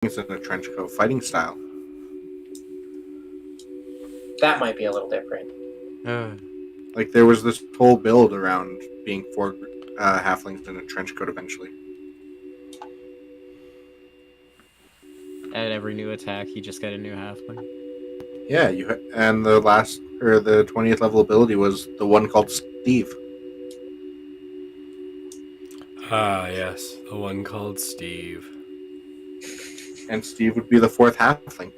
in a trench coat fighting style. That might be a little different. Like there was this whole build around being four halflings in a trench coat eventually. At every new attack, you just get a new halfling. Yeah, and the last or the 20th level ability was the one called Steve. Ah, yes, the one called Steve. And Steve would be the fourth halfling.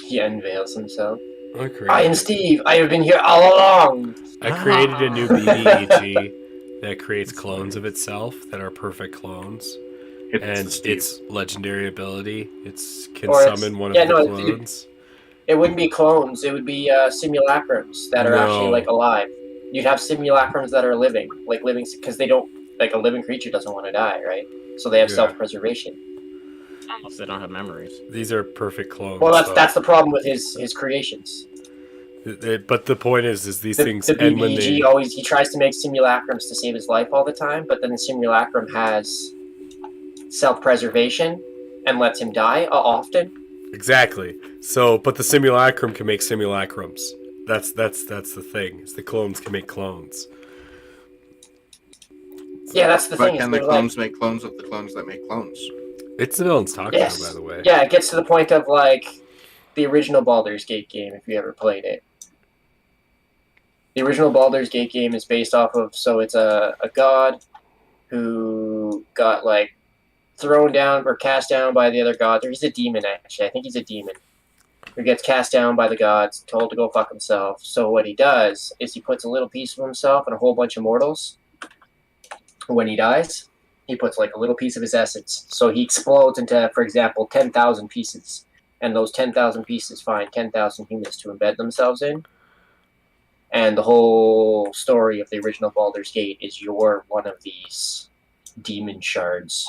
He unveils himself. I I am Steve. I have been here all along. created a new BBEG that creates clones of itself that are perfect clones. Its legendary ability, it can summon one of the clones. It wouldn't be clones. It would be simulacrums that are actually like alive. You'd have simulacrums that are living, because they don't, like a living creature doesn't want to die, right? So they have self-preservation. Unless they don't have memories. These are perfect clones. Well, that's the problem with his creations. But the point is these things the end when BBG always he tries to make simulacrums to save his life all the time, but then the simulacrum has self-preservation and lets him die often. Exactly. So, but the simulacrum can make simulacrums. That's the thing. Is the clones can make clones. Yeah, that's the thing. But can the clones make clones of the clones that make clones? It's the villain's talking about, by the way. Yeah, it gets to the point of like the original Baldur's Gate game, if you ever played it. The original Baldur's Gate game is based off of, so it's a god who got like thrown down or cast down by the other god. He's a demon, actually. I think he's a demon. Who gets cast down by the gods, told to go fuck himself. So what he does is he puts a little piece of himself in a whole bunch of mortals. When he dies, he puts like a little piece of his essence. So he explodes into, for example, 10,000 pieces. And those 10,000 pieces find 10,000 humans to embed themselves in. And the whole story of the original Baldur's Gate is you're one of these demon shards.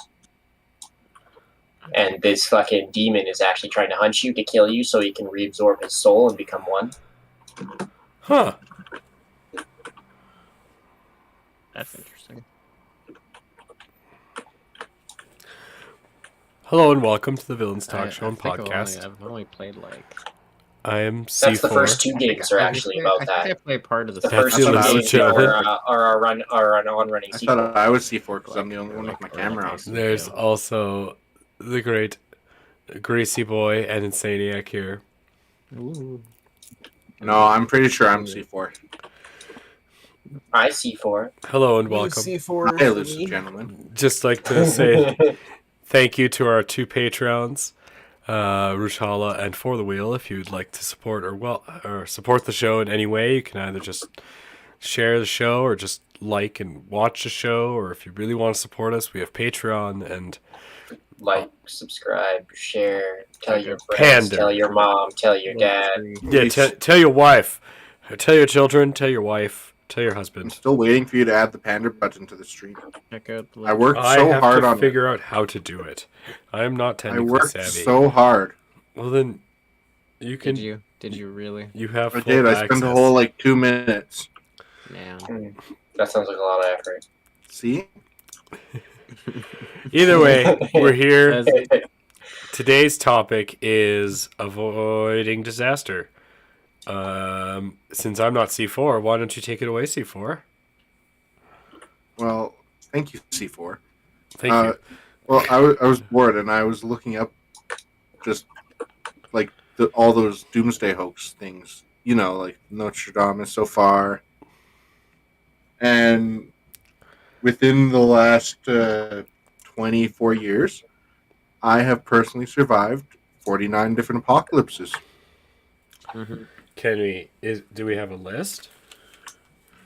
And this fucking demon is actually trying to hunt you to kill you so he can reabsorb his soul and become one. Huh. That's interesting. Hello and welcome to the Villains Talk Show and podcast. I've only played like... I am C4. That's the first two games are actually about that. I think I played part of the first two games are an on-running sequel. I thought I was C4 because I'm the only one with my camera on. There's also the great Greasy Boy and Insaniac here. Ooh. No, I'm pretty sure I'm C4. I C4. Hello and welcome. C4. Hi, ladies and gentlemen. Just like to say thank you to our two Patrons, Rushala and For the Wheel. If you'd like to support or support the show in any way, you can either just share the show or just like and watch the show, or if you really want to support us, we have Patreon and like, subscribe, share, tell your friends, tell your mom, tell your dad. Yeah, tell your wife, tell your children, tell your wife, tell your husband. I'm still waiting for you to add the panda button to the stream. I worked I so have hard to on figure out how to do it. I am not technically I worked savvy. so hard. Well then, you can. Did you really? You have. I did. I spent a whole 2 minutes. Man, that sounds like a lot of effort. See. Either way, we're here. Today's topic is avoiding disaster. Since I'm not C4, why don't you take it away, C4? Well, thank you, C4. Thank you. Well, I was bored and I was looking up just like all those doomsday hoax things. You know, like Notre Dame is so far. And within the last 24 years, I have personally survived 49 different apocalypses. Mm-hmm. Do we have a list?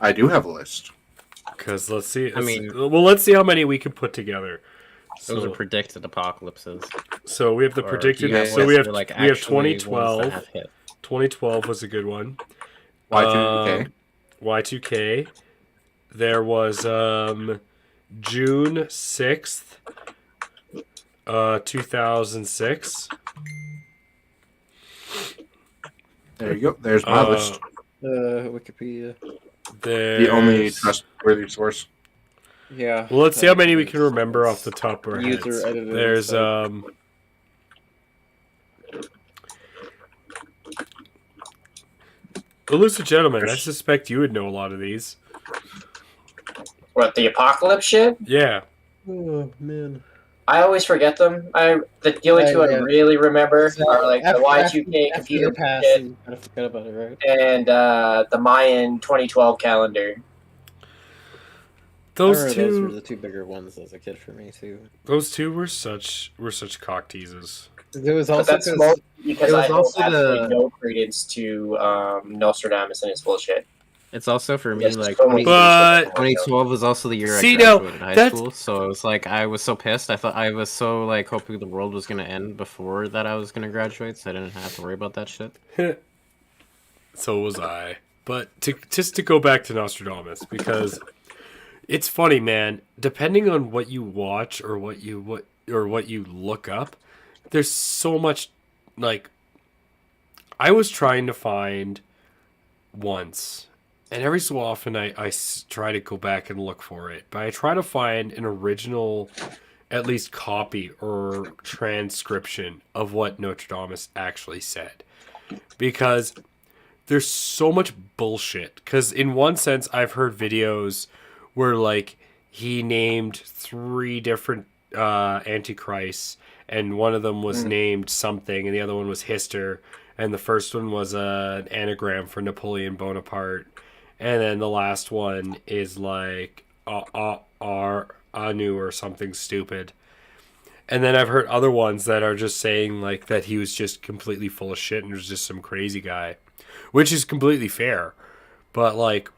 I do have a list. Because let's see. Let's see how many we can put together. Those are predicted apocalypses. So we have the predicted. So we have 2012. 2012 was a good one. Y2K. Y2K. There was June 6th, 2006. There you go. There's my list. Wikipedia. The only trustworthy source. Yeah. Well, let's see how many we can remember off the top of our heads. User edited There's stuff. Elusive Gentleman, I suspect you would know a lot of these. What, the apocalypse shit? Yeah. Oh man. I always forget them. The only two I Yeah. really remember are like the Y2K after computer the pass, shit you gotta forget about it, right? and the Mayan 2012 calendar. Those Those two were the two bigger ones as a kid for me too. those two were such cock teases. There was But also that's most because it I was hold also absolutely the- no credence to Nostradamus and his bullshit. It's also for me There's like so many But- things that I don't know. 2012 was also the year See, I now, graduated high that's- school, so it was like I was so pissed. I thought I was so like hoping the world was gonna end before that I was gonna graduate, so I didn't have to worry about that shit. So was I. But just to go back to Nostradamus, because it's funny, man. Depending on what you watch or what you look up, there's so much. Like, I was trying to find once, and every so often I try to go back and look for it, but I try to find an original, at least copy or transcription of what Nostradamus actually said, because there's so much bullshit. Because in one sense, I've heard videos where like he named 3 different antichrists, and one of them was named something, and the other one was Hister, and the first one was an anagram for Napoleon Bonaparte, and then the last one is like Anu or something stupid. And then I've heard other ones that are just saying like that he was just completely full of shit and was just some crazy guy, which is completely fair. But like,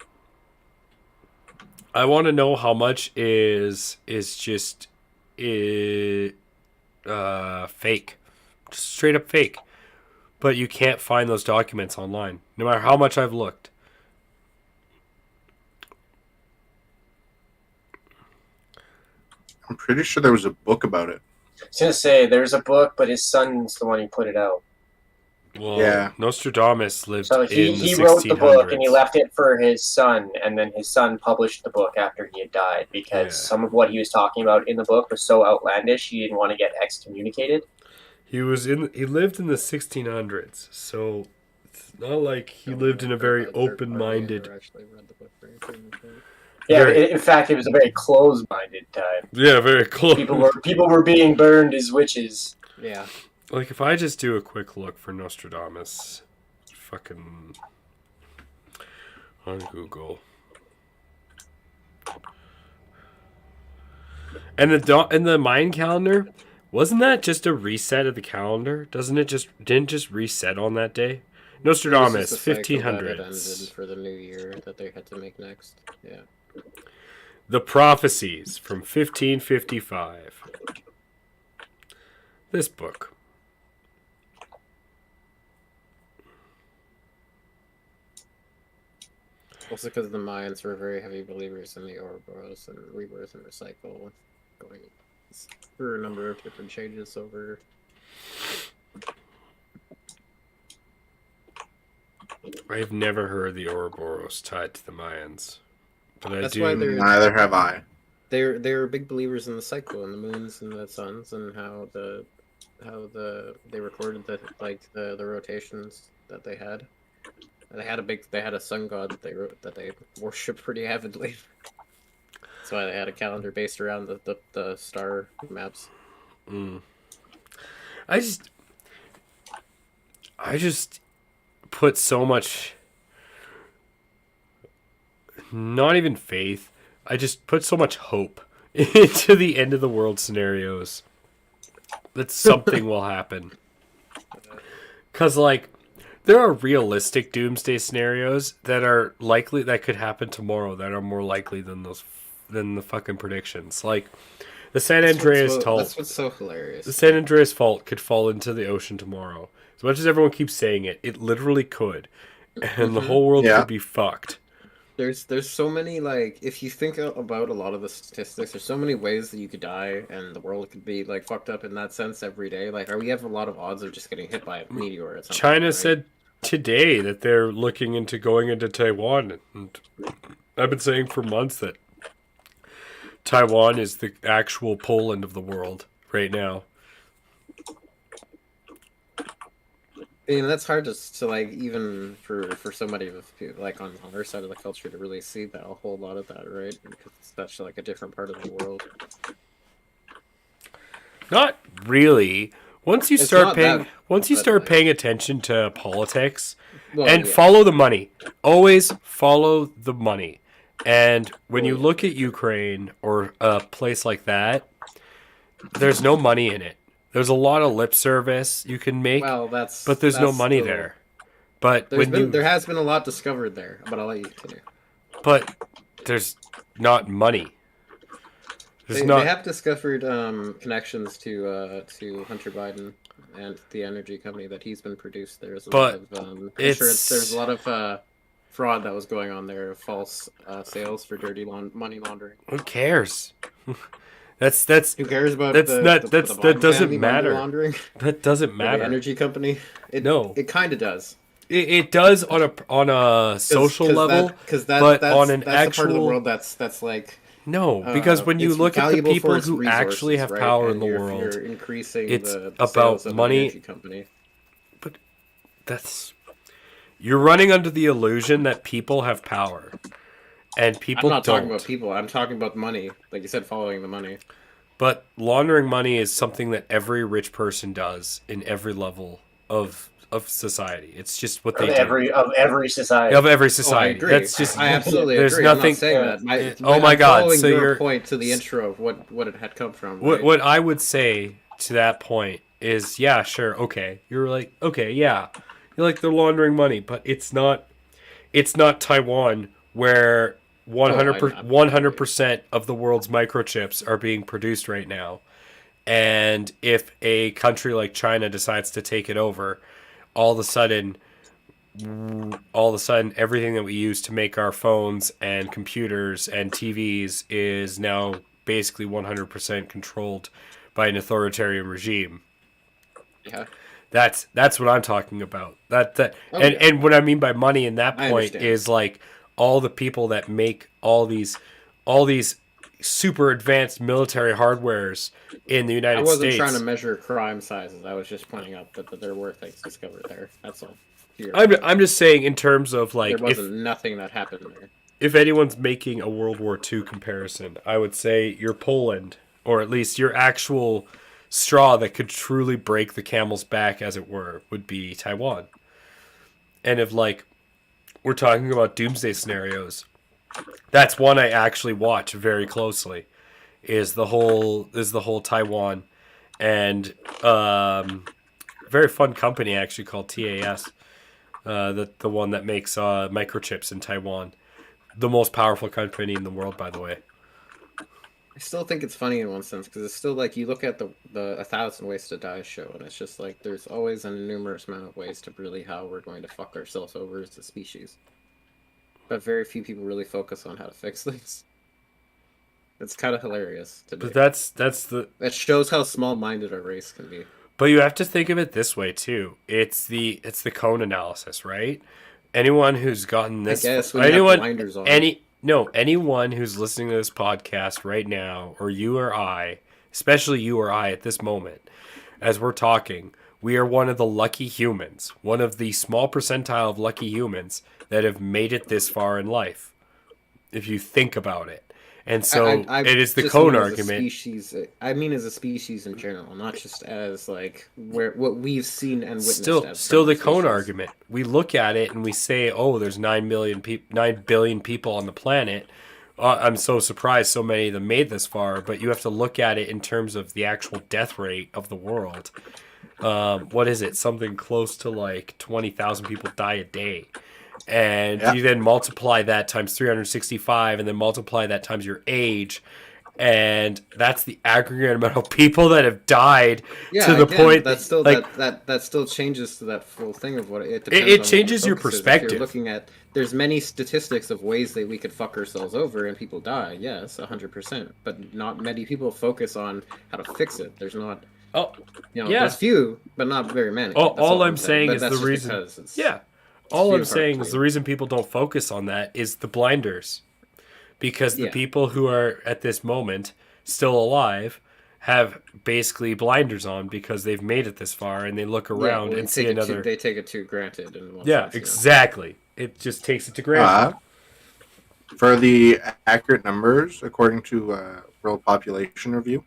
I want to know how much is just fake, just straight up fake. But you can't find those documents online, no matter how much I've looked. I'm pretty sure there was a book about it. I was gonna say there's a book, but his son's the one who put it out. Well, Yeah. Nostradamus lived So in the he wrote the book and he 1600s. left it for his son, and then his son published the book after he had died because Yeah. some of what he was talking about in the book was so outlandish he didn't want to get excommunicated. He lived in the 1600s, so it's not like he lived in a very open-minded. Yeah, Very- in fact, it was a very closed-minded time. Yeah, very close. People were being burned as witches. Yeah. Like, if I just do a quick look for Nostradamus, fucking on Google, and the Mayan calendar, wasn't that just a reset of the calendar? Didn't just reset on that day? Nostradamus, It was just a cycle that it 1500s. ended for the new year that they had to make next. Yeah. The Prophecies from 1555. This book. Also because the Mayans were very heavy believers in the Ouroboros and rebirth and recycle, going through a number of different changes over. I've never heard the Ouroboros tied to the Mayans, but I That's do. why they're- Neither have I. They're big believers in the cycle and the moons and the suns and how they recorded the rotations that they had. And they had a sun god that they worship pretty avidly. That's why they had a calendar based around the star maps. I just put so much, not even faith, I just put so much hope into the end of the world scenarios that something will happen. Because, like, there are realistic doomsday scenarios that are likely, that could happen tomorrow, that are more likely than the fucking predictions. Like, the San Andreas fault. That's what's so hilarious. The San Andreas fault could fall into the ocean tomorrow. As much as everyone keeps saying it, it literally could. And the whole world Yeah. could be fucked. There's so many, like, if you think about a lot of the statistics, there's so many ways that you could die and the world could be like fucked up in that sense every day. Like, we have a lot of odds of just getting hit by a meteor at some China point, right? said today that they're looking into going into Taiwan. And I've been saying for months that Taiwan is the actual Poland of the world right now. I mean, that's hard to like, even for somebody with, like, on our side of the culture to really see that, a whole lot of that, right? Because it's such like a different part of the world. Not really. Once you It's start not paying, that- once you but, start like- paying attention to politics, Well, and yeah. follow the money. Always follow the money. And when you look at Ukraine or a place like that, there's no money in it. There's a lot of lip service you can make, Well, but there's no that's money the- there. But there has been a lot discovered there, but I'll let you continue. but there's not money. There's not. They have discovered connections to Hunter Biden and the energy company that he's been produced. There's a lot of it's- insurance. There's a lot of fraud that was going on there, false sales for dirty money laundering. Who cares? That's Who cares about That's the, not- the, that's- the that Biden doesn't family money matter. laundering? that doesn't The matter. energy company. No. It kind of does. It does on a social level, because but that's, on an that's the part of the actual- world that's like no, because when you it's look at the valuable for people its who actually resources, have right? power in And the if world, you're increasing it's the about sales of an money. energy company. that's you're running under the illusion that people have power, and people I'm not don't. talking about people. I'm talking about money. Like you said, following the money. But laundering money is something that every rich person does in every level of society. It's just what they do. Of every society. Of every Oh, I society. agree. That's just I absolutely there's agree. nothing. I'm not saying that. Oh my I'm God, following so your you're- point to the intro of what it had come from. What right? what I would say to that point is, yeah, sure, okay. You're like, okay, yeah. You're like, they're laundering money, but it's not Taiwan where 100% of the world's microchips are being produced right now. And if a country like China decides to take it over, all of a sudden everything that we use to make our phones and computers and TVs is now basically 100% controlled by an authoritarian regime. Yeah. That's what I'm talking about. Oh, And what I mean by money in that I point understand. is like all the people that make all these super advanced military hardwares in the I United wasn't States. trying to measure crime sizes. I was just pointing out that there were things discovered there. That's all. I'm just saying in terms of like there wasn't nothing that happened there. if anyone's making a World War II comparison, I would say your Poland, or at least your actual straw that could truly break the camel's back, as it were, would be Taiwan. And if like we're talking about doomsday scenarios, that's one I actually watch very closely. Is the whole Taiwan, and very fun company actually called TAS, the one that makes microchips in Taiwan, the most powerful company in the world, by the way. I still think it's funny in one sense because it's still like you look at the 1,000 Ways to Die show, and it's just like there's always a numerous amount of ways to really how we're going to fuck ourselves over as a species, but very few people really focus on how to fix things. It's kind of hilarious to do. But that's the. That shows how small-minded our race can be. But you have to think of it this way too. It's the cone analysis, right? Anyone who's gotten this, I guess when you have blinders on. anyone who's listening to this podcast right now, or you or I, especially you or I at this moment, as we're talking, we are one of the lucky humans, one of the small percentile of lucky humans that have made it this far in life. If you think about it. And so it is the just cone mean as a argument. species, I mean, as a species in general, not just as like what we've seen and witnessed. Still the as cone species. argument. We look at it and we say, "Oh, there's 9 billion people on the planet." I'm so surprised so many of them made this far. But you have to look at it in terms of the actual death rate of the world. What is it? Something close to like 20,000 people die a day. And you then multiply that times 365 and then multiply that times your age. And that's the aggregate amount of people that have died to the point that still like, that still changes to that full thing of what it depends it on changes what your the focus is. If perspective. you're looking at there's many statistics of ways that we could fuck ourselves over and people die. Yes, 100%. But not many people focus on how to fix it. There's not. oh, There's few, but not very many. all That's I'm saying But is that's the just reason. because it's- Yeah. All few I'm saying and far is the reason people don't focus on that is the blinders. because the Yeah. people who are at this moment still alive have basically blinders on because they've made it this far and they look around well, and see another. They take it too granted in one Yeah, sense, you know? exactly. It just takes it to granted. For the accurate numbers, according to World Population Review,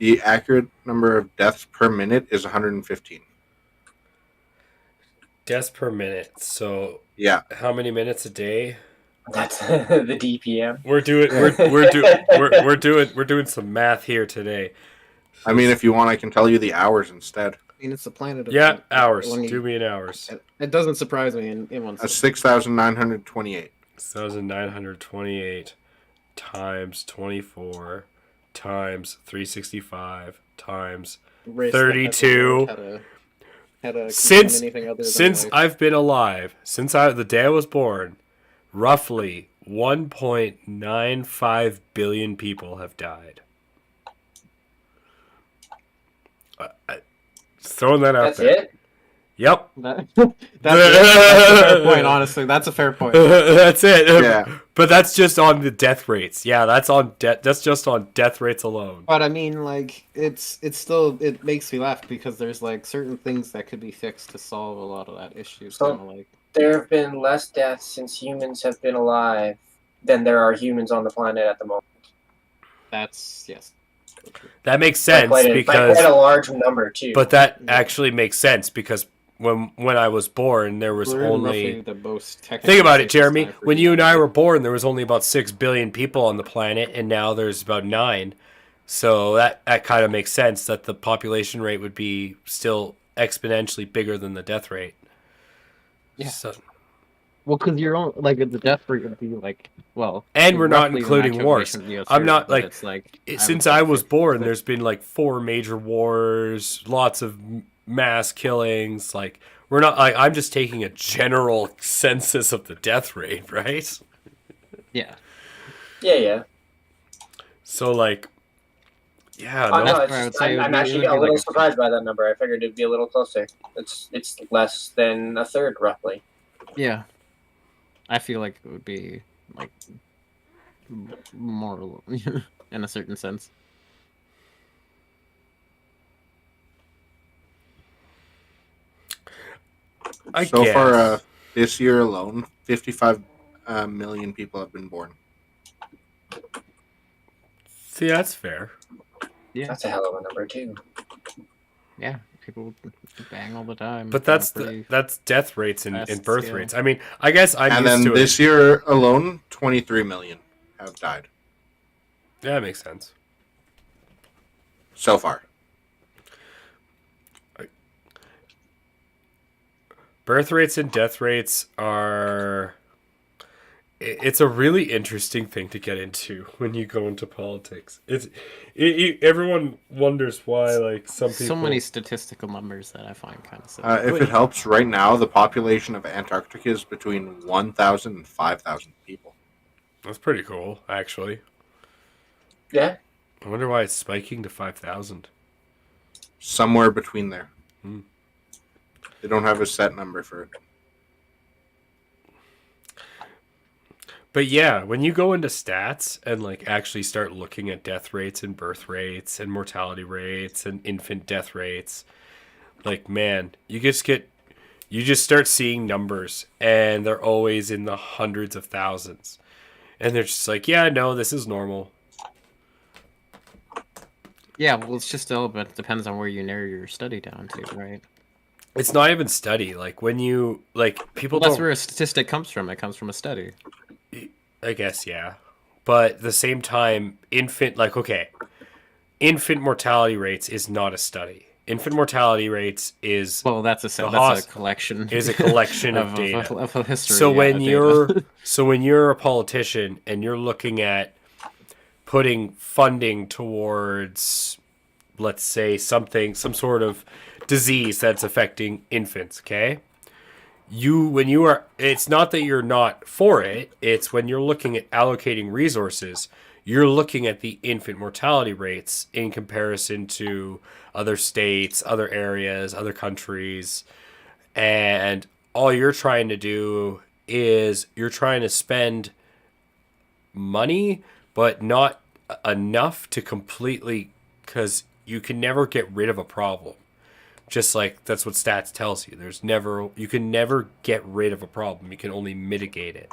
the accurate number of deaths per minute is 115. Deaths per minute. So Yeah. how many minutes a day? That's the DPM. We're doing some math here today. I mean, if you want, I can tell you the hours instead. I mean, it's a planet of... Yeah, hours. when you- Do me in hours. It doesn't surprise me in one That's sense. 6,928. 6,928 times 24 times 365 times Race 32. that had a Since anything other than life. I've been alive, the day I was born, roughly 1.95 billion people have died. Throwing that out That's there. it. Yep. That's a fair point, honestly. That's a fair point. That's it. Yeah. But that's just on the death rates. Yeah, that's just on death rates alone. But I mean, like, it's still, it makes me laugh because there's like certain things that could be fixed to solve a lot of that issue. So- Kinda like, There have been less deaths since humans have been alive than there are humans on the planet at the moment. that's yes. That makes By sense quite a because large number too. but that Yeah. actually makes sense because when I was born there was We're in only roughly the most technically think about it, safest Jeremy. time for When you and I humanity. were born, there was only about 6 billion people on the planet, and now there's about 9. So that kind of makes sense that the population rate would be still exponentially bigger than the death rate. Yeah. So, Well, because you're on, like, the death rate would be like, well, and we're not roughly the including maximum wars. nation would be I'm not but like, it's like since would say I was 50. born, there's been like 4 major wars, lots of mass killings. Like we're not. I'm just taking a general census of the death rate, right? Yeah. yeah. So like, yeah, I no, know. That's It's where I would just, say it I'm would be- it actually would a be little like a- surprised by that number. I figured it'd be a little closer. It's less than a third, roughly. Yeah. I feel like it would be like more in a certain sense. I So guess. far, this year alone, 55 million people have been born. See, that's fair. Yeah. That's a hell of a number too. Yeah. People bang all the time. But on a that's pretty that's death rates and fast birth scale. rates. I mean, I guess I'm And used then to this it. year alone, 23 million have died Yeah, that makes sense. so far. Birth rates and death rates are. It's a really interesting thing to get into when you go into politics. Everyone wonders why, like some people. So many statistical numbers that I find kind of silly. If it helps, right now, the population of Antarctica is between 1,000 and 5,000 people. That's pretty cool, actually. Yeah. I wonder why it's spiking to 5,000. Somewhere between there. Hmm. They don't have a set number for it. But yeah, when you go into stats and like actually start looking at death rates and birth rates and mortality rates and infant death rates, like man, you just start seeing numbers and they're always in the hundreds of thousands. And they're just like, yeah, no, this is normal. Yeah, well, it's just all, but it depends on where you narrow your study down to, right? It's not even study. Like when you like people Well, that's don't. where a statistic comes from. It comes from a study. I guess yeah, but at the same time, infant mortality rates is not a study. Infant mortality rates is Well, that's a hos- collection. is a collection of data. of a history. So yeah, when of data. you're a politician and you're looking at putting funding towards, let's say, some sort of disease that's affecting infants, okay? It's not that you're not for it, it's when you're looking at allocating resources, you're looking at the infant mortality rates in comparison to other states, other areas, other countries, and all you're trying to do is you're trying to spend money, but not enough to completely, because you can never get rid of a problem. Just like that's what stats tells you. You can never get rid of a problem. You can only mitigate it.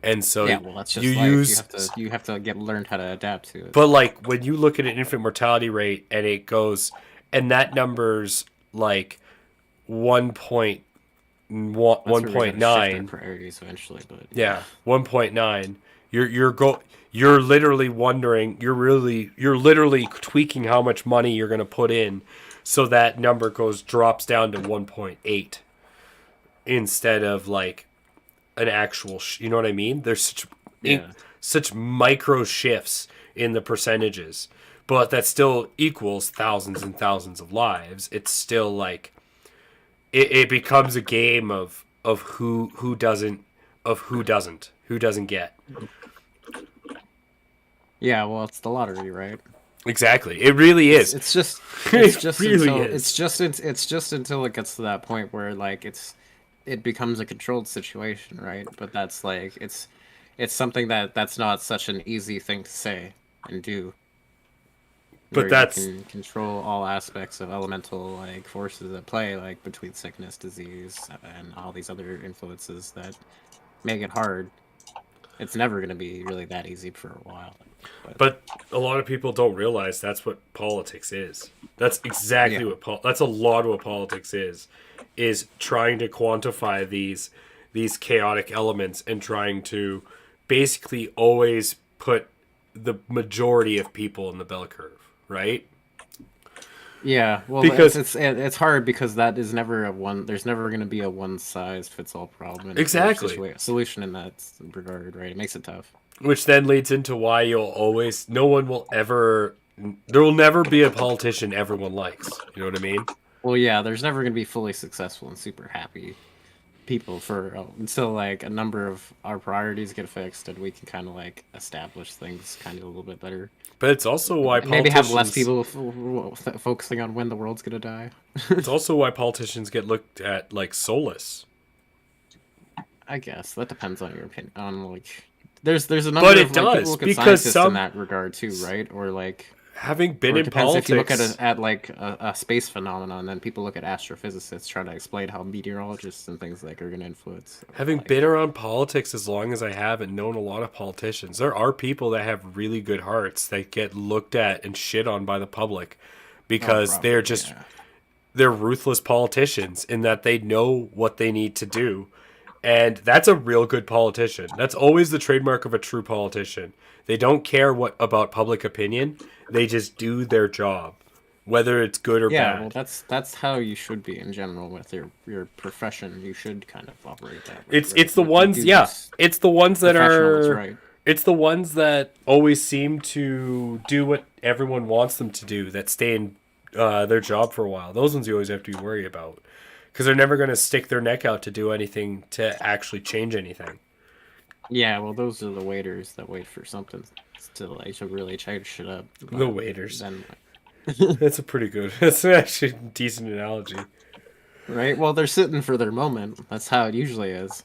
And so Yeah, well, that's just you life. use You have to learn how to adapt to it. but like when you look at an infant mortality rate and it goes, and that number's like 1.1, That's where we gotta shift our 1.9. priorities eventually, but Yeah, 1.9. You're literally wondering. You're literally tweaking how much money you're going to put in, so that number drops down to 1.8 instead of like an actual. You know what I mean? There's Yeah. such micro shifts in the percentages, but that still equals thousands and thousands of lives. It's still like it becomes a game of who doesn't get. Yeah, well, it's the lottery, right? Exactly. It really is. It's just It really until, is. it's just until it gets to that point where like it becomes a controlled situation, right? But that's like it's something that's not such an easy thing to say and do. But where that's you can control all aspects of elemental like forces at play, like between sickness, disease, and all these other influences that make it hard. It's never going to be really that easy for a while. but a lot of people don't realize that's what politics is. That's exactly Yeah. that's a lot of what politics is trying to quantify these chaotic elements and trying to basically always put the majority of people in the bell curve, right? Yeah, well, Because- it's hard because that is never a one. There's never going to be a one size fits all problem. and Exactly. Solution in that regard, right? It makes it tough. Which then leads into why there will never be a politician everyone likes. You know what I mean? Well, yeah, there's never going to be fully successful and super happy people until like a number of our priorities get fixed and we can kind of like establish things kind of a little bit better. But it's also why Maybe have less politicians- people focusing on when the world's gonna die. It's also why politicians get looked at like soulless. I guess that depends on your opinion. On like, there's a number But of it like, does, people look at because scientists some- in that regard too, right? Or like, Having been or it in depends politics, if you look at like a space phenomenon, then people look at astrophysicists trying to explain how meteorologists and things like are gonna influence. having like, been around politics as long as I have and known a lot of politicians, there are people that have really good hearts that get looked at and shit on by the public because probably, they're just yeah. they're ruthless politicians in that they know what they need to do. And that's a real good politician. That's always the trademark of a true politician. They don't care about public opinion. They just do their job, whether it's good or Yeah, bad. well, that's how you should be in general with your profession. You should kind of operate that way. It's right? it's the Like, you ones, do yeah. this It's the ones that professional, that's are right. It's the ones that always seem to do what everyone wants them to do, that stay in their job for a while. Those ones you always have to be worried about because they're never going to stick their neck out to do anything to actually change anything. Yeah, well, those are the waiters that wait for something to really change shit up. The waiters. Then, That's a pretty good. That's actually a decent analogy. right? Well, they're sitting for their moment. That's how it usually is.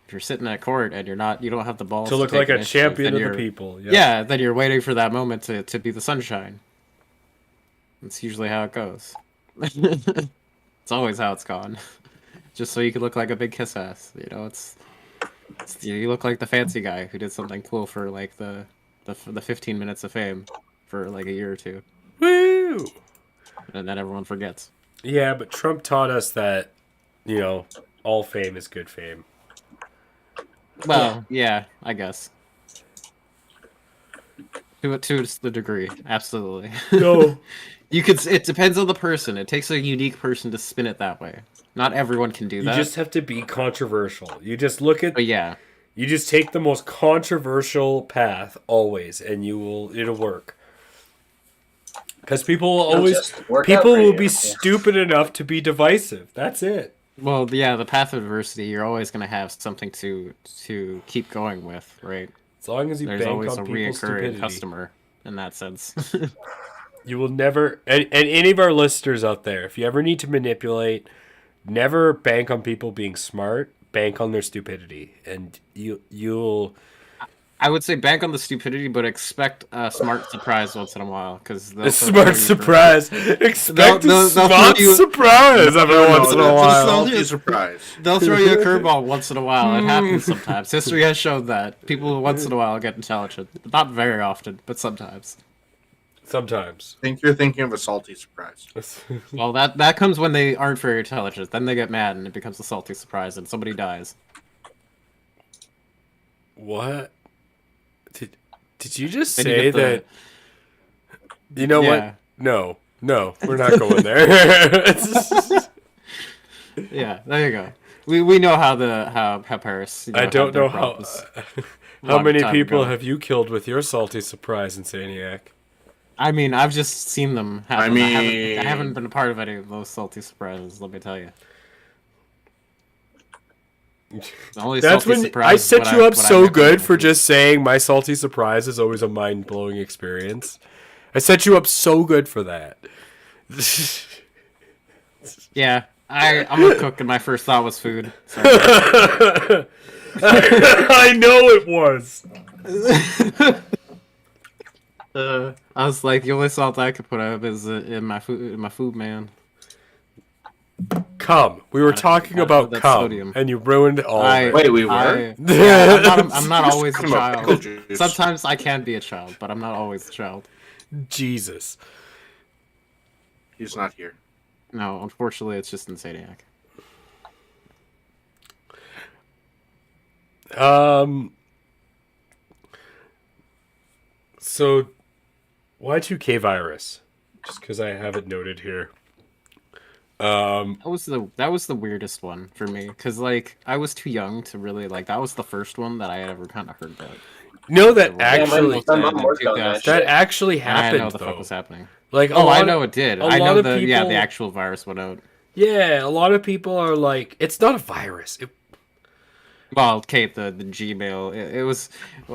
If you're sitting at court and you don't have the balls To look take like a initiative, champion then of the you're- people. Yeah, then you're waiting for that moment to be the sunshine. That's usually how it goes. It's always how it's gone. Just so you can look like a big kiss ass. You know, you look like the fancy guy who did something cool for like the 15 minutes of fame for like a year or two, Woo! and then everyone forgets. Yeah, but Trump taught us that, all fame is good fame. Well, yeah, I guess. To the degree, absolutely. No. You could. It depends on the person. It takes a unique person to spin it that way. Not everyone can do You that. just have to be controversial. You just look at But yeah, You just take the most controversial path always, and it'll work. Because people will It'll always just work out people for will you, be yeah. stupid enough to be divisive. That's it. well, yeah, the path of adversity, you're always going to have something to keep going with, right? As long as you There's bank always on a people's reoccurring stupidity, customer in that sense. you will never. And any of our listeners out there, if you ever need to manipulate, never bank on people being smart. Bank on their stupidity, and you'll I would say bank on the stupidity, but expect a smart surprise once in a while, because A smart surprise. Expect a they'll smart throw you- surprise every No, once in a that's while. salty surprise. They'll throw you a curveball once in a while. It happens sometimes. History has shown that people once in a while get intelligent. Not very often, but sometimes. Sometimes. I think you're thinking of a salty surprise. Well, that comes when they aren't very intelligent. Then they get mad, and it becomes a salty surprise, and somebody dies. What? Did you just Then you say get the- that? You know Yeah. what? No, we're not going there. Yeah, there you go. We know how Paris. I don't know how. How long many time people ago. have you killed with your salty surprise, Insaniac? I mean, I've just seen them happen. I mean- I haven't been a part of any of those salty surprises. Let me tell you. The only That's salty when surprise I is set when you up when so met good them. for just saying my salty surprise is always a mind blowing experience. I set you up so good for that. Yeah, I'm a cook, and my first thought was food. So. I know it was. I was like, the only salt I could put up is in my food, man. Cum. We were talking about that's cum, sodium. and you ruined all of it. Wait, we were? Yeah, I'm not always a Talking about pickle child. juice. Sometimes I can be a child, but I'm not always a child. Jesus. He's not here. No, unfortunately, it's just Insaniac. So, Y2K virus. Just because I have it noted here. That was the weirdest one for me, because like I was too young to really like. That was the first one that I had ever kind of heard about. No, that Yeah, actually my mom worked on that that shit. actually I didn't know happened what the fuck though. was happening. Like, Oh, I know it did. a I lot know of the people- the actual virus went out. Yeah, a lot of people are like, it's not a virus. Well, Kate, the Gmail, it was.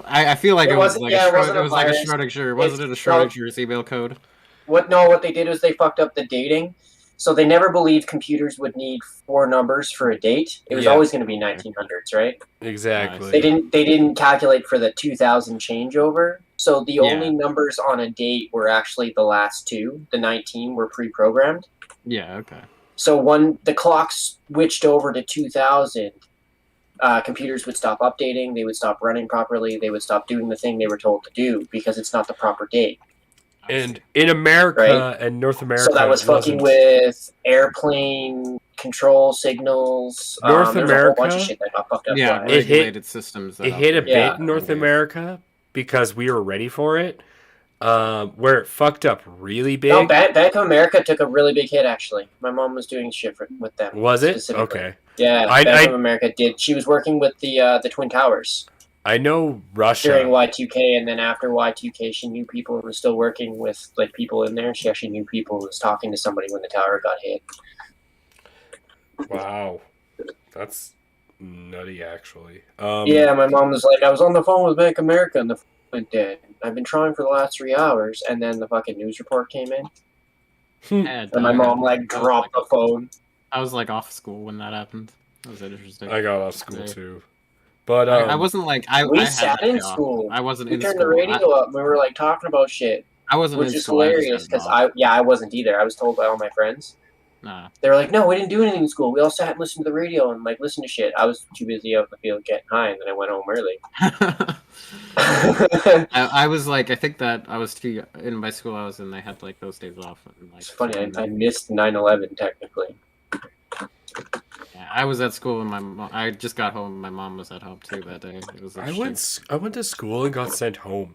I feel like It it was wasn't- like yeah, it a wasn't a virus. Schrodinger. Wasn't it a It's not- Schrodinger's email code? What they did was they fucked up the dating. So they never believed computers would need 4 numbers for a date. It was Yeah. always going to be 1900s, right? Exactly. They didn't calculate for the 2000 changeover. So the only numbers on a date were actually the last 2. The 19 were pre-programmed. Yeah. Okay. So when the clock switched over to 2000, computers would stop updating. They would stop running properly. They would stop doing the thing they were told to do because it's not the proper date. And in America Right? and North America, So that was it fucking wasn't. with airplane control signals. North there's a whole bunch America? of shit that got fucked up. Yeah, by It hit- regulated systems. that It hit a operate Yeah. bit in North nowadays. America because we were ready for it. Where it fucked up really big. No, Bank of America took a really big hit, actually. My mom was doing shit with them. Was it? specifically. Okay. Yeah, I- Bank I- of America did. She was working with the Twin Towers I know Russia. during Y2K, and then after Y2K, she knew people and was still working with like people in there. She actually knew people and was talking to somebody when the tower got hit. Wow. That's nutty, actually. Yeah, my mom was like, I was on the phone with Bank of America and the phone went dead. I've been trying for the last 3 hours, and then the fucking news report came in, Yeah, and my mom like I was, dropped the phone. I was like off school when that happened. That was interesting. I got off school Yeah. too. But I wasn't like We I had sat that in day off. school. I wasn't We in turned school. the radio up. And we were like talking about shit, I wasn't which in is school. I just hilarious had because it off. I wasn't either. I was told by all my friends. Nah. They were like, "No, we didn't do anything in school. We all sat and listened to the radio and like listened to shit." I was too busy out in the field getting high, and then I went home early. I was like, I think that I was too in my school I was in. They had like those days off. And, like, It's funny. I missed 9/11 technically. yeah, I was at school and I just got home. My mom was at home too that day. It was. I went to school and got sent home.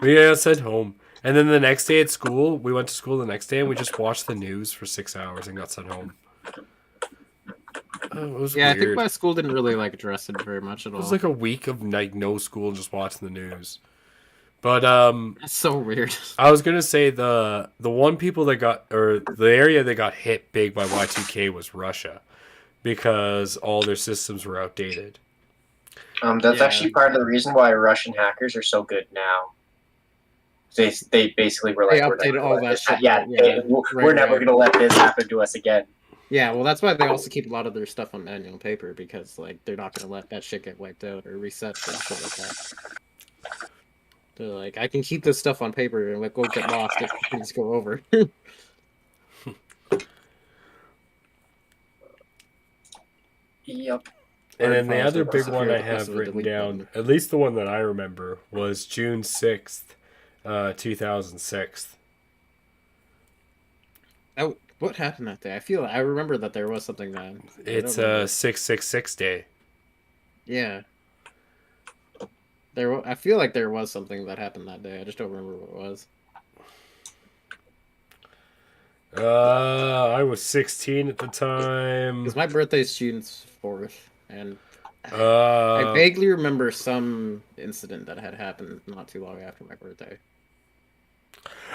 We got sent home. And then the next day at school, we went to school the next day and we just watched the news for 6 hours and got sent home. Oh, it was Yeah, weird. I think my school didn't really like address it very much at It all. was like a week of like no school and just watching the news. But That's so weird. I was gonna say the one people that got or the area that got hit big by Y2K was Russia, because all their systems were outdated. That's Yeah. actually part of the reason why Russian hackers are so good now. They basically were like, They "We're never updated gonna all let that this shit. we're Right, never right. gonna let this happen to us again." Yeah, well, that's why they also keep a lot of their stuff on manual paper because like they're not gonna let that shit get wiped out or reset and shit like that. They're like, I can keep this stuff on paper and it won't get lost if things go over. Yep. And Hard then the files other will big one disappear I with the press have of a written delete down, button. at least the one that I remember, was June 6th, 2006. Oh, what happened that day? I remember that there was something then. I don't It's remember. 666 day. Yeah. I feel like there was something that happened that day. I just don't remember what it was. I was 16 at the time. Because my birthday's June 4th, and I Uh, vaguely remember some incident that had happened not too long after my birthday.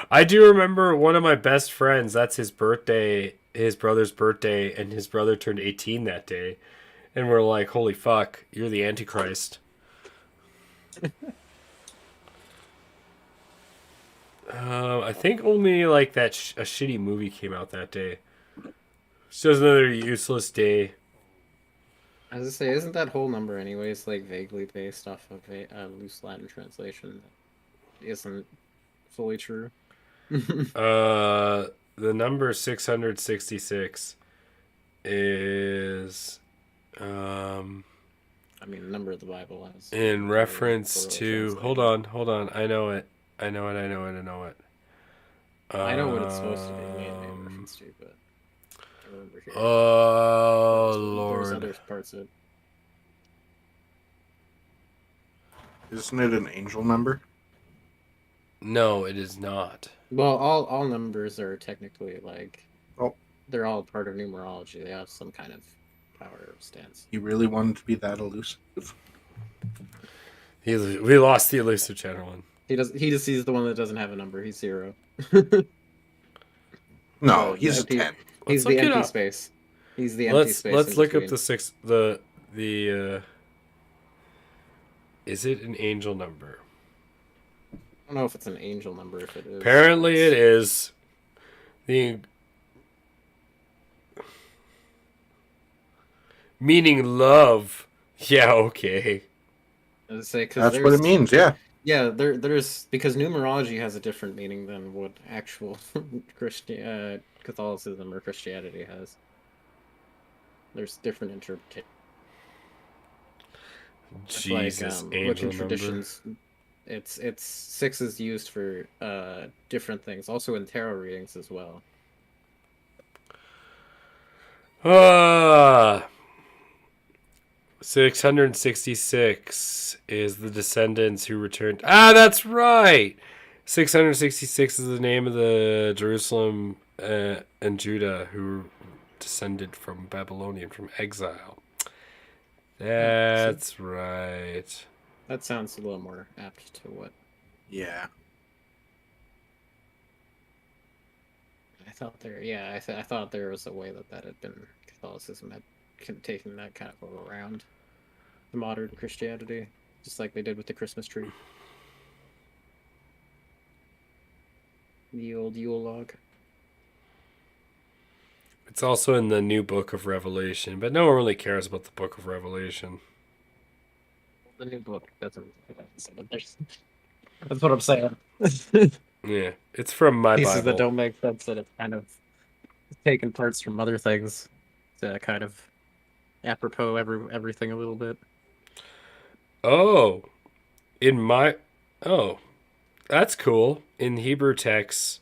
I do remember one of my best friends, that's his birthday, his brother's birthday, and his brother turned 18 that day. And we're like, holy fuck, you're the Antichrist. I think only like that a shitty movie came out that day. It's just another useless day. I was gonna say, isn't that whole number anyways like vaguely based off of a loose Latin translation that isn't fully true? The number 666 is I mean, the number of the Bible has in reference to. Hold translated. on. I know it. I know what it's supposed to be mainly in Um, reference to, but I remember hearing Oh there's Lord. other parts of it. Isn't it an angel number? No, it is not. Well, all numbers are technically like, Oh. they're all part of numerology. They have some kind of power of stance. You really wanted to be that elusive? We lost the elusive gentleman. He just sees the one that doesn't have a number. He's 0. No, The he's a empty- 10. He's Let's the look it empty up. space. He's the empty space. Let's in look up between. is it an angel number? I don't know if it's an angel number. If it is, Apparently it is. The meaning love. Yeah, okay. I was say, 'cause That's what it there's- means, yeah. Yeah, there's because numerology has a different meaning than what actual Catholicism or Christianity has. There's different interpretations. Jesus, Like angel wiccan number. traditions. It's 6 is used for different things, also in tarot readings as well. 666 is the descendants who returned. That's right. 666 is the name of the Jerusalem and Judah who descended from Babylonian, from exile. That's right. That sounds a little more apt to what Yeah. I thought there. Yeah, I thought there was a way that had been Catholicism had taken that kind of around the modern Christianity, just like they did with the Christmas tree. The old Yule log. It's also in the new book of Revelation, but no one really cares about the book of Revelation. The new book doesn't. That's what I'm saying. Yeah, it's from my Pieces Bible. that don't make sense, that it's kind of taken parts from other things to kind of apropos everything a little bit. Oh, that's cool. In Hebrew texts,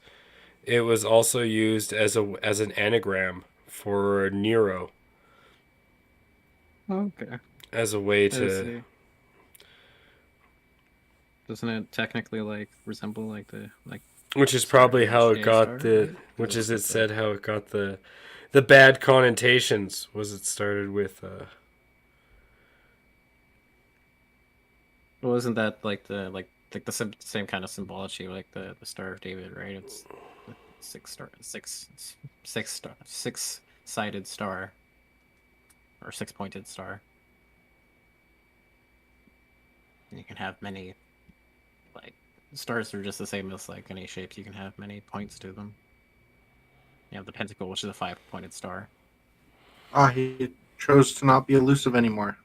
it was also used as an anagram for Nero, Okay. as a way to. Doesn't it technically like resemble like the Which is probably Star, how it Shay got Star, the. right? Which is Or it is said how it got the bad connotations. Was it started with. Well, isn't that like the same kind of symbology like the Star of David, right? It's the six-sided star or six-pointed star. And you can have many, like, stars are just the same as like any shapes. You can have many points to them. You have the pentacle, which is a 5-pointed star. He chose to not be elusive anymore.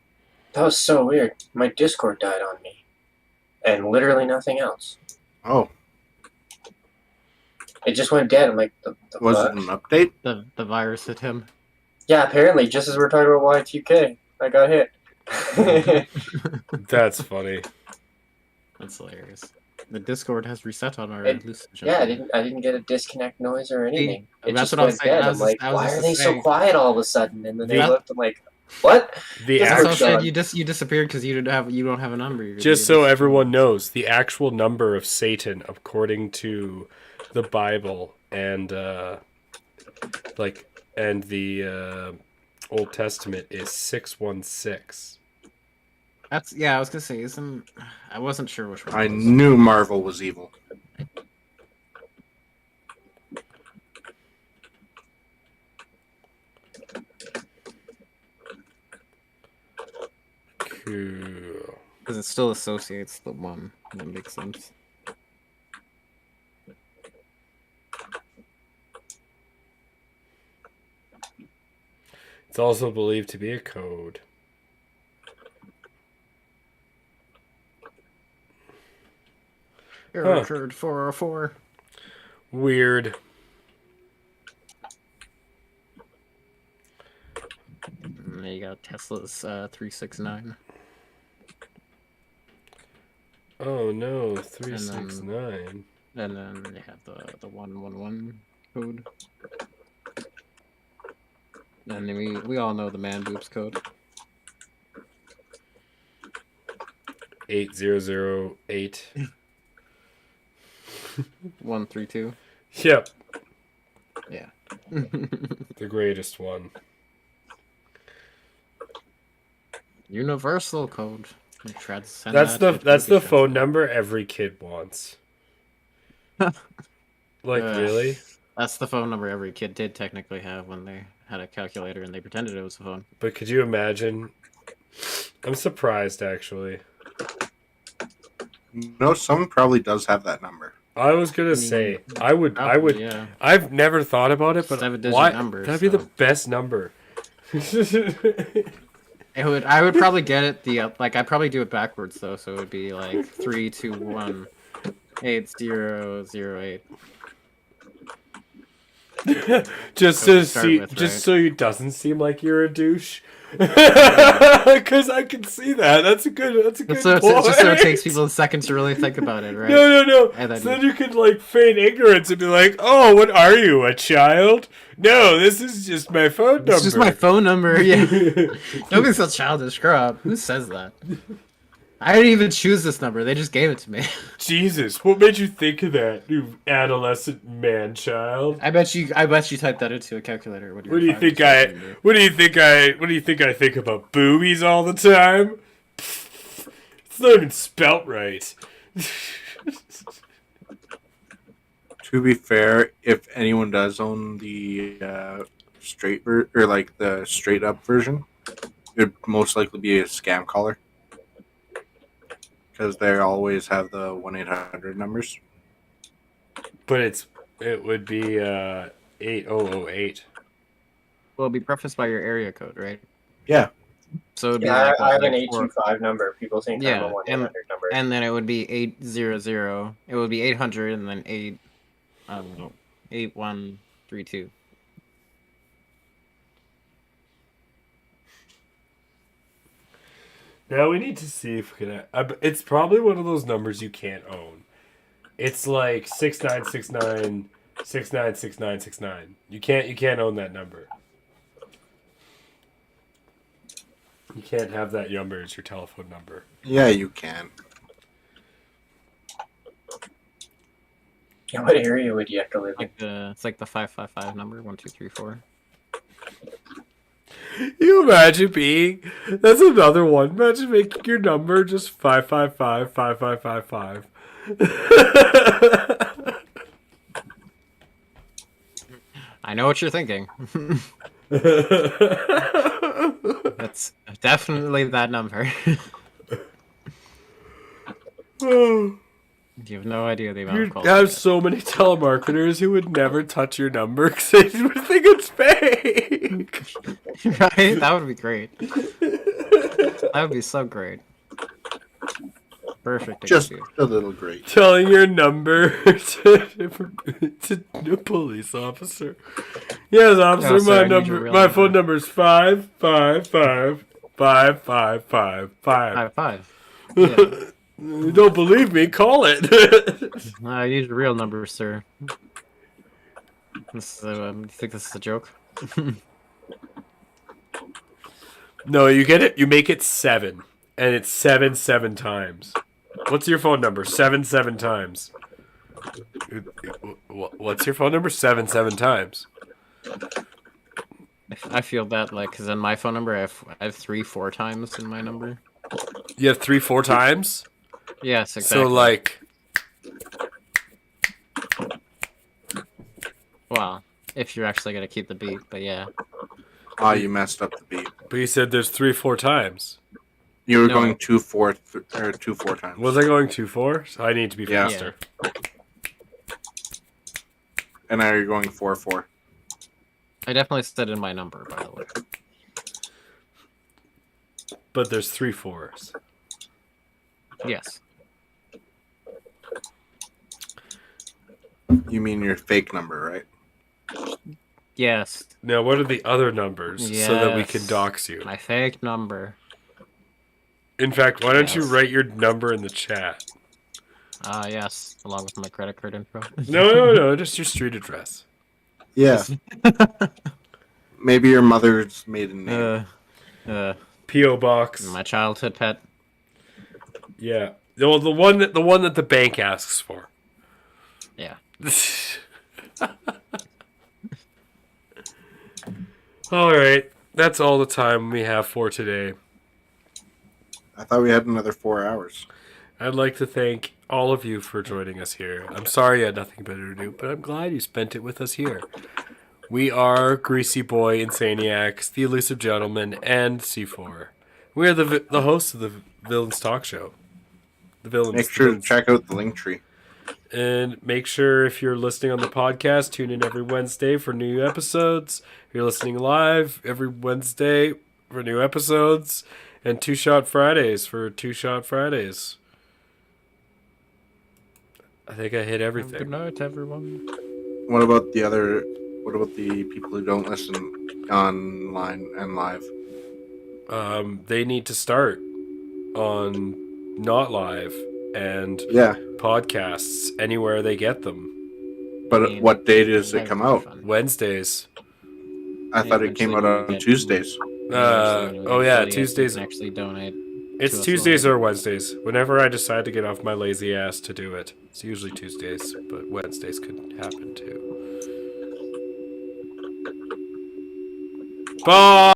That was so weird. My Discord died on me. And literally nothing else. Oh, It just went dead. I'm like, the was fuck? it an update? The virus hit him. Yeah, apparently, just as we're talking about Y2K, I got hit. That's funny. That's hilarious. The Discord has reset on our Lucid Yeah, jump. I didn't get a disconnect noise or anything. It that's just what I was went saying. dead. I I'm was like, just- I was why just are they so saying- quiet all of a sudden? And then they The- looked. I'm like, what? The That's That's what what I I'm said. done. You disappeared because you don't have a number. Just so everyone knows, the actual number of Satan, according to the Bible and the Old Testament, is 616. That's I was gonna say I wasn't sure which one. I it was. knew Marvel was evil. Cool. Because it still associates the one. That makes sense. It's also believed to be a code. Error Huh. occurred 404. Weird. And there you go. Tesla's 369. Oh no, 369. And then they have the 111 code. And then we all know the man boobs code. 8008. 132. Yep, Yeah. the greatest one. Universal code. We tried to send That's that the to phone number every kid wants. Like really? That's the phone number every kid did technically have when they had a calculator and they pretended it was a phone. But could you imagine? I'm surprised actually. No, someone probably does have that number. I was gonna say I would. Yeah. I've never thought about it, but 7-digit why? number, That'd be the so. best number. I would probably get it I'd probably do it backwards though, so it would be like 321 8008. Just So to to start see, with, just right? so you doesn't seem like you're a douche. Because I can see that. That's a good. That's a good So point. it's just so it takes people a second to really think about it, right? No. And then So then you could like feign ignorance and be like, "Oh, what are you, a child? No, this is just my phone number. It's just my phone number. Yeah. Don't be so childish. Grow up. Who says that? I didn't even choose this number. They just gave it to me. Jesus, what made you think of that, you adolescent man child? I bet you typed that into a calculator. When you What were do you 5 think or I? something. What do you think I? What do you think I think about boobies all the time? It's not even spelt right. To be fair, if anyone does own the the straight up version, it'd most likely be a scam caller because they always have the 1-800 numbers. But it would be 8008. Well, it'll be prefaced by your area code, right? Yeah. So it'd be Yeah, like, I have an like four- 825 number. People think I'm Yeah, a 1-800 number. and then it would be 800. It would be 800 and then 8132. Now we need to see if we can. It's probably one of those numbers you can't own. It's like 6969 696969. You can't own that number. You can't have that number as your telephone number. Yeah, you can. Yeah, what area would you have to live in? It's like the 555 number 1234. You imagine being. That's another one. Imagine making your number just 555 5555. I know what you're thinking. That's definitely that number. You have no idea the amount You of calls. have so many telemarketers who would never touch your number because they would think it's fake. Right? That would be great. That would be so great. Perfect. Just excuse. a little great. Telling your number to a police officer. Yes, officer, Oh, sorry, I my need your number, real my number. phone number is 5555555. High five. Yeah. You don't believe me? Call it. I need your real number, sir. You think this is a joke? No, you get it. You make it 7, and it's 7 times. What's your phone number? 7 times. What's your phone number? 7 times. I feel that, like, because in my phone number, I have 3-4 times in my number. You have 3-4 times. Yes, exactly. So like, well, if you're actually gonna keep the beat, but yeah. Ah, you messed up the beat. but you said there's 3-4 times. You were No. going 2-4 times. Was I going 2-4? So I need to be Yeah. faster. And now you're going 4-4. I definitely said in my number, by the way. But there's 3 4s. Yes. You mean your fake number, right? Yes. Now, what are the other numbers so that we can Yes. dox you? My fake number. In fact, why don't you Yes. write your number in the chat? Yes. Along with my credit card info. No, just your street address. Yeah. Maybe your mother's maiden name. P.O. Box. My childhood pet. Yeah. The one that the bank asks for. Yeah. All right. That's all the time we have for today. I thought we had another 4 hours. I'd like to thank all of you for joining us here. I'm sorry you had nothing better to do, but I'm glad you spent it with us here. We are Greasy Boy, Insaniacs, The Elusive Gentleman, and C4. We are the hosts of the Villains Talk Show. The Villains. Make sure to check out the link tree. And make sure if you're listening on the podcast, tune in every Wednesday for new episodes. If you're listening live, every Wednesday for new episodes. And 2-Shot Fridays for 2-Shot Fridays. I think I hit Good everything. night, everyone. What about the people who don't listen online and live? They need to start on Not Live and Yeah, podcasts anywhere they get them. but what day does it That come would be out? fun. Wednesdays. I thought it came out Eventually on Tuesdays. Oh yeah, Eventually, Tuesdays. you can actually donate. It's to us Tuesdays live. or Wednesdays. Whenever I decide to get off my lazy ass to do it. It's usually Tuesdays, but Wednesdays could happen too. Bye!